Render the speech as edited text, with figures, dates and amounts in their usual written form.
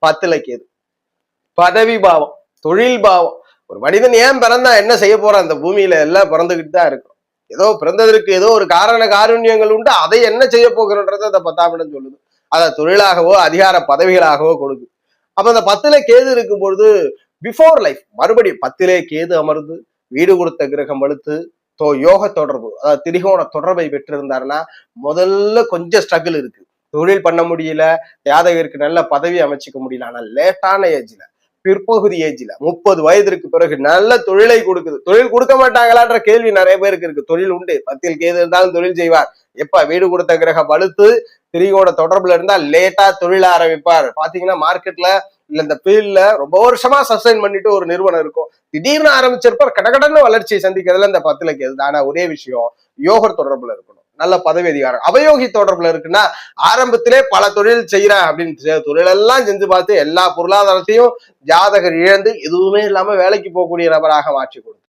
10ல கேது. பதவி பாவம், தொழில் பாவம். ஒரு மனிதன் ஏன் பிறந்தா என்ன செய்ய போறான்? அந்த பூமியில எல்லாம் பிறந்துகிட்டு தான் இருக்கும். ஏதோ பிறந்ததற்கு ஏதோ ஒரு காரணங்கள் உண்டு. அதை என்ன செய்ய போகிறோன்றதை அந்த 10ஆம் இடம் சொல்லுது. அதை தொழிலாகவோ அதிகார பதவிகளாகவோ கொடுக்குது. அப்ப அந்த 10ல கேது இருக்கும் பொழுது பிஃபோர் லைஃப் மறுபடியும் 10லே கேது அமர்ந்து வீடு கொடுத்த கிரகம் வலுத்து யோக தொடர்பு, அதாவது திரிகோண தொடர்பை பெற்றிருந்தாருன்னா முதல்ல கொஞ்சம் ஸ்ட்ரகிள் இருக்கு. தொழில் பண்ண முடியல, ஜாதகருக்கு நல்ல பதவி அமைச்சிக்க முடியல. ஆனா லேட்டான ஏஜ்ல, பிற்பகுதி ஏஜ்ல 30 வயதிற்கு பிறகு நல்ல தொழிலை கொடுக்குது. தொழில் கொடுக்க மாட்டாங்களான்ற கேள்வி நிறைய பேருக்கு இருக்கு. தொழில் உண்டு, 10ல் கேது இருந்தாலும் தொழில் செய்வார். எப்ப வீடு கொடுத்த கிரகம் வலுத்து திரிகோண தொடர்புல இருந்தா லேட்டா தொழில ஆரம்பிப்பார். பாத்தீங்கன்னா மார்க்கெட்ல இல்ல இந்த ஃபீல்ட்ல ரொம்ப வருஷமா சஸ்டைன் பண்ணிட்டு ஒரு நிறுவனம் இருக்கும். திடீர்னு ஆரம்பிச்சிருப்பார், கடகடன்னு வளர்ச்சியை சந்திக்கிறதுல இந்த 10ல கேது. ஆனா ஒரே விஷயம், யோகர் தொடர்புல இருக்கணும், நல்ல பதவி அதிகாரம். அவயோகி தொடர்புல இருக்குன்னா ஆரம்பத்திலே பல தொழில் செய்யறேன் அப்படின்னு தொழிலெல்லாம் செஞ்சு பார்த்து எல்லா பொருளாதாரத்தையும் ஜாதகர் இழந்து எதுவுமே இல்லாம வேலைக்கு போகக்கூடிய நபராக மாற்றி கொடுக்கும்.